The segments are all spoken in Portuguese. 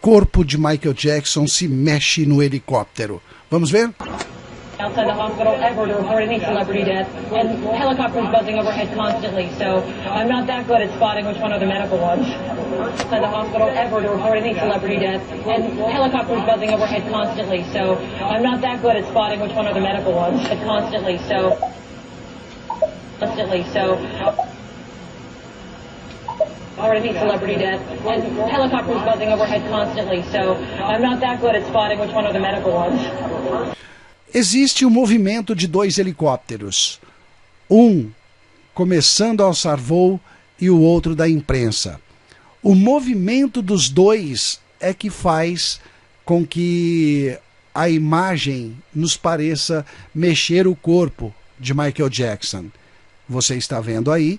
corpo de Michael Jackson se mexe no helicóptero. Vamos ver? Outside the hospital ever to report any celebrity death, and helicopters buzzing overhead constantly, so I'm not that good at spotting which one are the medical ones. Outside the hospital ever to report any celebrity death, and helicopters buzzing overhead constantly, so I'm not that good at spotting which one are the medical ones. Constantly, so already celebrity death, and helicopters buzzing overhead constantly, so I'm not that good at spotting which one are the medical ones. Existe um movimento de dois helicópteros, um começando a alçar voo e o outro da imprensa. O movimento dos dois é que faz com que a imagem nos pareça mexer o corpo de Michael Jackson. Você está vendo aí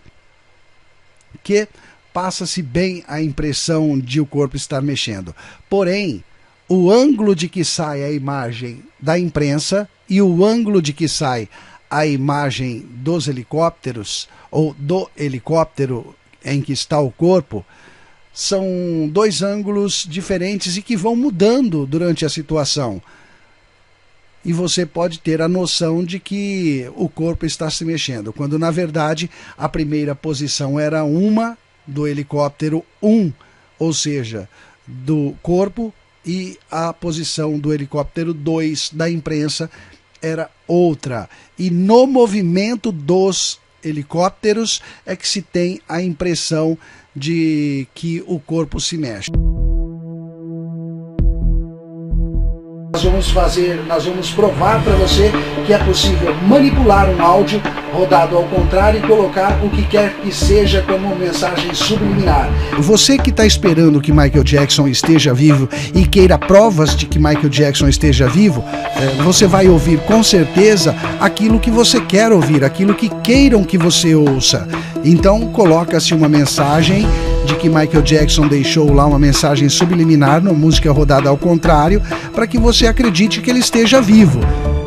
que passa-se bem a impressão de o corpo estar mexendo. Porém, o ângulo de que sai a imagem da imprensa e o ângulo de que sai a imagem dos helicópteros, ou do helicóptero em que está o corpo, são dois ângulos diferentes e que vão mudando durante a situação. E você pode ter a noção de que o corpo está se mexendo, quando na verdade a primeira posição era uma do helicóptero 1, ou seja, do corpo, e a posição do helicóptero 2 da imprensa era outra. E no movimento dos helicópteros é que se tem a impressão de que o corpo se mexe. Nós vamos provar para você que é possível manipular um áudio rodado ao contrário e colocar o que quer que seja como mensagem subliminar. Você que está esperando que Michael Jackson esteja vivo e queira provas de que Michael Jackson esteja vivo, você vai ouvir com certeza aquilo que você quer ouvir, aquilo que queiram que você ouça. Então coloca-se uma mensagem de que Michael Jackson deixou lá, uma mensagem subliminar na música rodada ao contrário, para que você acredite que ele esteja vivo.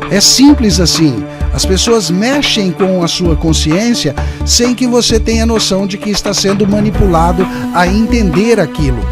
É simples assim. As pessoas mexem com a sua consciência sem que você tenha noção de que está sendo manipulado a entender aquilo.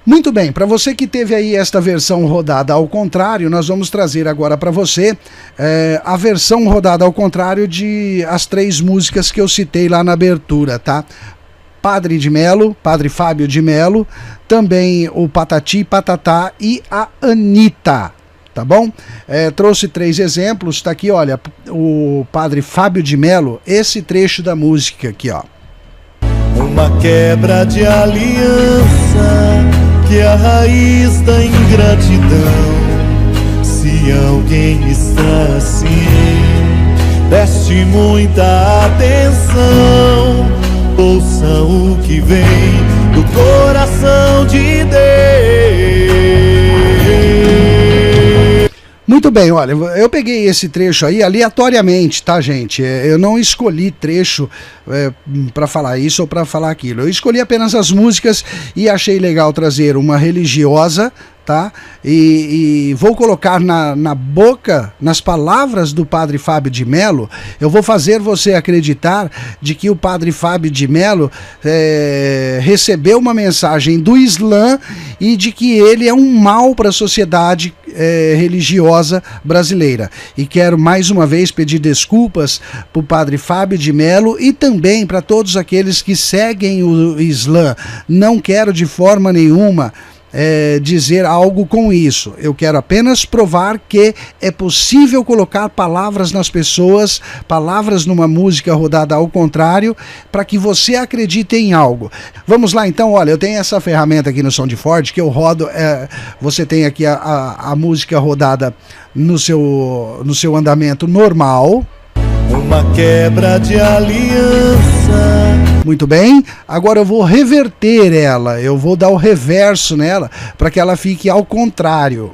Muito bem, para você que teve aí esta versão rodada ao contrário, nós vamos trazer agora para você a versão rodada ao contrário de as três músicas que eu citei lá na abertura, tá? Padre de Melo, Padre Fábio de Melo, também o Patati Patatá e a Anitta, tá bom? Trouxe três exemplos, tá aqui, olha, o Padre Fábio de Melo, esse trecho da música aqui, ó. Uma quebra de aliança que é a raiz da ingratidão. Se alguém está assim, preste muita atenção. Ouça o que vem do coração de Deus. Muito bem, olha, eu peguei esse trecho aí aleatoriamente, tá, gente? Eu não escolhi trecho para falar isso ou para falar aquilo. Eu escolhi apenas as músicas e achei legal trazer uma religiosa, tá? E vou colocar na boca, nas palavras do Padre Fábio de Melo, eu vou fazer você acreditar de que o Padre Fábio de Melo recebeu uma mensagem do Islã e de que ele é um mal para a sociedade religiosa brasileira. E quero mais uma vez pedir desculpas para o Padre Fábio de Melo e também para todos aqueles que seguem o Islã. Não quero de forma nenhuma dizer algo com isso. Eu quero apenas provar que é possível colocar palavras nas pessoas, palavras numa música rodada ao contrário, para que você acredite em algo. Vamos lá então, olha, eu tenho essa ferramenta aqui no SoundForge que eu rodo, você tem aqui a música rodada no seu andamento normal. Uma quebra de aliança. Muito bem, agora eu vou reverter ela, eu vou dar o reverso nela para que ela fique ao contrário.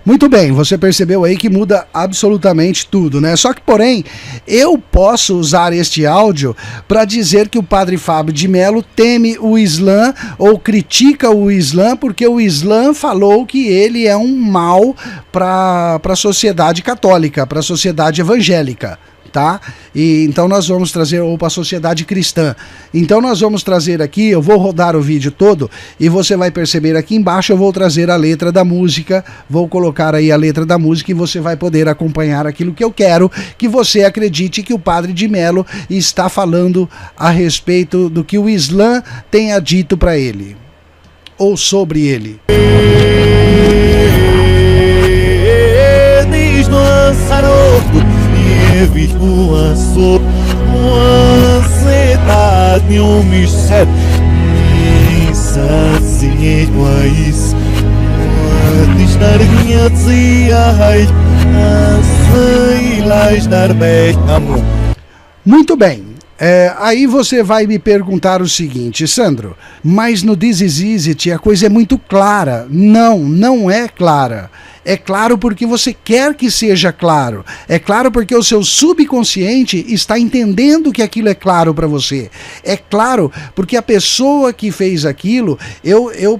Muito bem, você percebeu aí que muda absolutamente tudo, né? Só que, porém, eu posso usar este áudio para dizer que o padre Fábio de Mello teme o Islã ou critica o Islã porque o Islã falou que ele é um mal para a sociedade católica, para a sociedade evangélica. Tá? E então nós vamos trazer, ou para a sociedade cristã. Então nós vamos trazer aqui, eu vou rodar o vídeo todo e você vai perceber aqui embaixo, eu vou trazer a letra da música, vou colocar aí a letra da música e você vai poder acompanhar aquilo que eu quero que você acredite que o padre de Mello está falando a respeito do que o Islã tenha dito para ele ou sobre ele. Muito bem. Aí você vai me perguntar o seguinte, Sandro, mas no This Is Easy a coisa é muito clara. Não, não é clara. É claro porque você quer que seja claro. É claro porque o seu subconsciente está entendendo que aquilo é claro para você. É claro porque a pessoa que fez aquilo, eu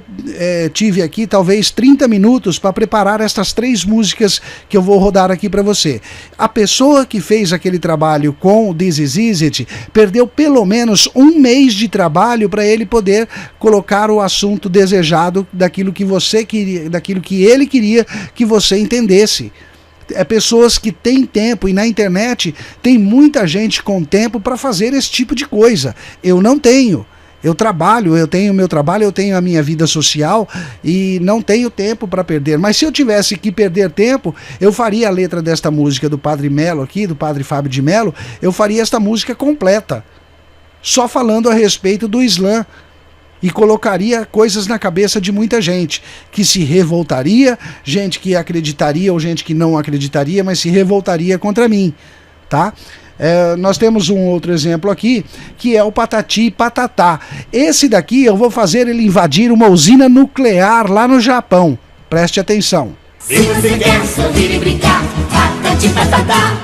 tive aqui talvez 30 minutos para preparar estas 3 músicas que eu vou rodar aqui para você. A pessoa que fez aquele trabalho com o This Is Easy perdeu pelo menos 1 mês de trabalho para ele poder colocar o assunto desejado daquilo que você queria, daquilo que ele queria que você entendesse. Pessoas que têm tempo, e na internet tem muita gente com tempo para fazer esse tipo de coisa. Eu não tenho. Eu trabalho, eu tenho meu trabalho, eu tenho a minha vida social e não tenho tempo para perder. Mas se eu tivesse que perder tempo, eu faria a letra desta música do Padre Mello aqui, do Padre Fábio de Mello, eu faria esta música completa, só falando a respeito do Islã. E colocaria coisas na cabeça de muita gente, que se revoltaria, gente que acreditaria ou gente que não acreditaria, mas se revoltaria contra mim, tá? Nós temos um outro exemplo aqui, que é o Patati e Patatá. Esse daqui eu vou fazer ele invadir uma usina nuclear lá no Japão. Preste atenção. Se você quer sorrir e brincar, Patati e Patatá,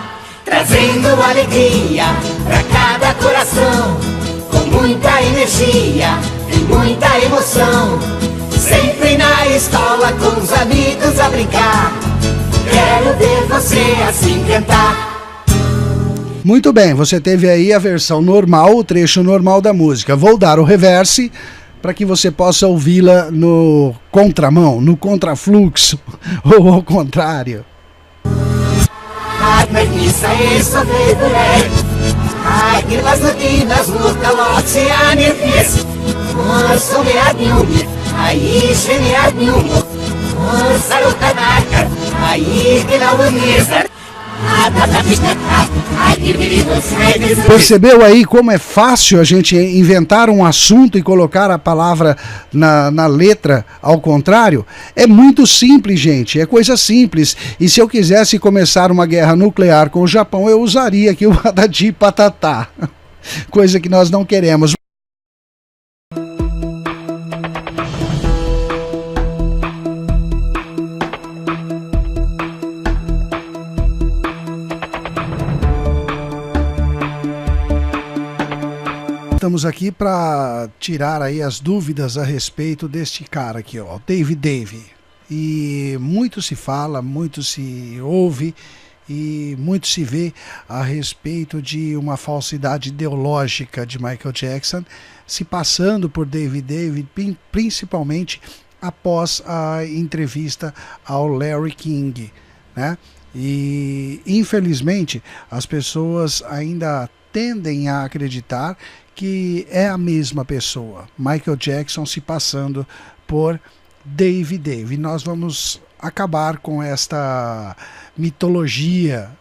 trazendo alegria pra cada coração, com muita energia e muita emoção, sempre na escola com os amigos a brincar. Quero ver você assim cantar. Muito bem, você teve aí a versão normal, o trecho normal da música. Vou dar o reverse para que você possa ouvi-la no contramão, no contrafluxo ou ao contrário. Percebeu aí como é fácil a gente inventar um assunto e colocar a palavra na letra ao contrário? É muito simples, gente, é coisa simples. E se eu quisesse começar uma guerra nuclear com o Japão, eu usaria aqui o Patati e Patatá, coisa que nós não queremos. Estamos aqui para tirar aí as dúvidas a respeito deste cara aqui, ó, Dave. E muito se fala, muito se ouve e muito se vê a respeito de uma falsidade ideológica de Michael Jackson se passando por Dave, principalmente após a entrevista ao Larry King, né? E infelizmente as pessoas ainda tendem a acreditar que é a mesma pessoa, Michael Jackson se passando por Dave. Nós vamos acabar com esta mitologia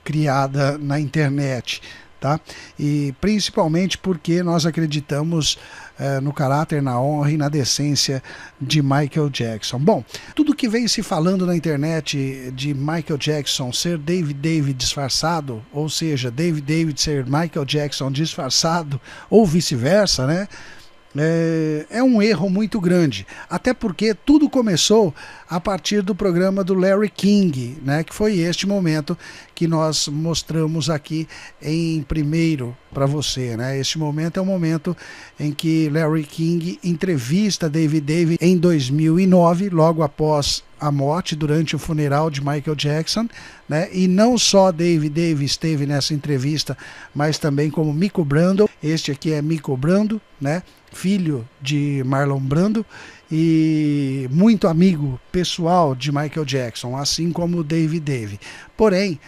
criada na internet, tá? E principalmente porque nós acreditamos no caráter, na honra e na decência de Michael Jackson. Bom, tudo que vem se falando na internet de Michael Jackson ser Dave disfarçado, ou seja, Dave ser Michael Jackson disfarçado, ou vice-versa, né? É um erro muito grande, até porque tudo começou a partir do programa do Larry King, né, que foi este momento que nós mostramos aqui em primeiro para você, né? Este momento é o momento em que Larry King entrevista Dave em 2009, logo após a morte, durante o funeral de Michael Jackson, né? E não só Dave esteve nessa entrevista, mas também como Mico Brando. Este aqui é Mico Brando, né? Filho de Marlon Brando e muito amigo pessoal de Michael Jackson, assim como Dave. Porém,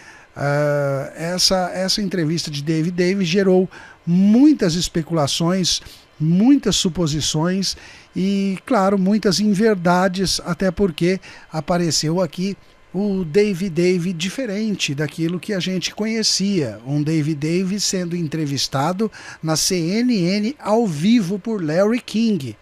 essa entrevista de Dave gerou muitas especulações, muitas suposições e, claro, muitas inverdades, até porque apareceu aqui o Dave diferente daquilo que a gente conhecia. Um Dave sendo entrevistado na CNN ao vivo por Larry King.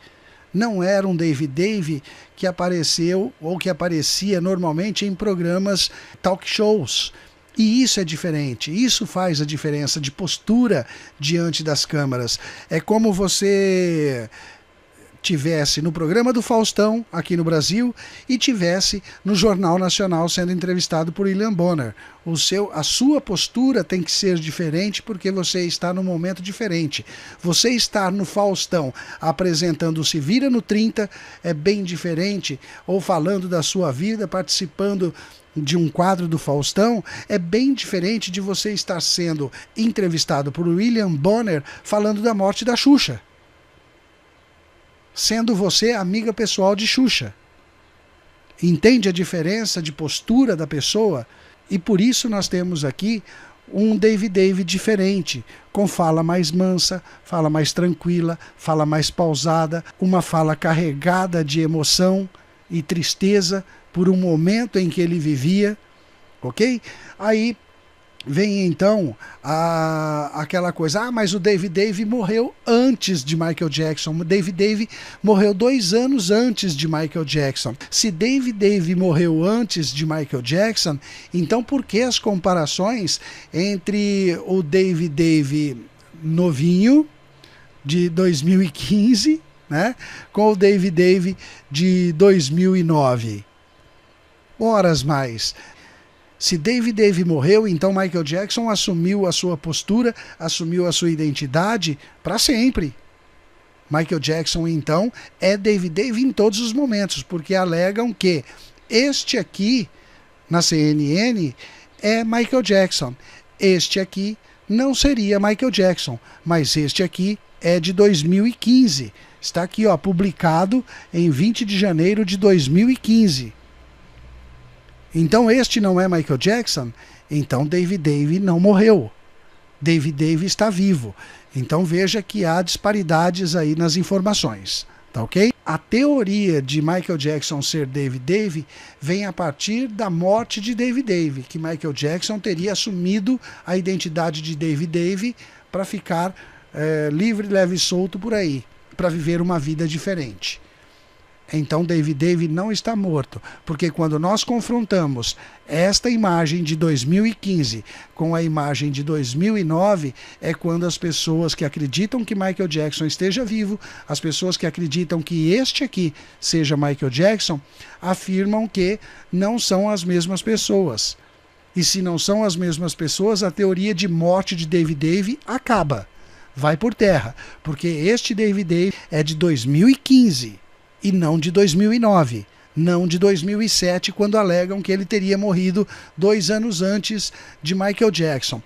Não era um Dave que apareceu ou que aparecia normalmente em programas talk shows. E isso é diferente, isso faz a diferença de postura diante das câmeras. É como você tivesse no programa do Faustão, aqui no Brasil, e tivesse no Jornal Nacional sendo entrevistado por William Bonner. A sua postura tem que ser diferente porque você está num momento diferente. Você estar no Faustão apresentando o Se Vira no 30 é bem diferente, ou falando da sua vida, participando de um quadro do Faustão, é bem diferente de você estar sendo entrevistado por William Bonner falando da morte da Xuxa, sendo você amiga pessoal de Xuxa. Entende a diferença de postura da pessoa? E por isso nós temos aqui um Dave diferente, com fala mais mansa, fala mais tranquila, fala mais pausada, uma fala carregada de emoção e tristeza por um momento em que ele vivia, ok? Aí vem então aquela coisa, mas o Dave morreu antes de Michael Jackson. O Dave morreu 2 anos antes de Michael Jackson. Se Dave morreu antes de Michael Jackson, então por que as comparações entre o Dave novinho de 2015, né, com o Dave de 2009? Horas mais. Se Dave morreu, então Michael Jackson assumiu a sua postura, assumiu a sua identidade para sempre. Michael Jackson, então, é Dave em todos os momentos, porque alegam que este aqui, na CNN, é Michael Jackson. Este aqui não seria Michael Jackson, mas este aqui é de 2015. Está aqui, ó, publicado em 20 de janeiro de 2015. Então este não é Michael Jackson? Então Dave não morreu. Dave está vivo. Então veja que há disparidades aí nas informações, tá ok? A teoria de Michael Jackson ser Dave vem a partir da morte de Dave, que Michael Jackson teria assumido a identidade de Dave para ficar livre, leve e solto por aí, para viver uma vida diferente. Então Dave não está morto, porque quando nós confrontamos esta imagem de 2015 com a imagem de 2009, é quando as pessoas que acreditam que Michael Jackson esteja vivo, as pessoas que acreditam que este aqui seja Michael Jackson, afirmam que não são as mesmas pessoas. E se não são as mesmas pessoas, a teoria de morte de Dave acaba, vai por terra, porque este Dave é de 2015. E não de 2009, não de 2007, quando alegam que ele teria morrido 2 anos antes de Michael Jackson.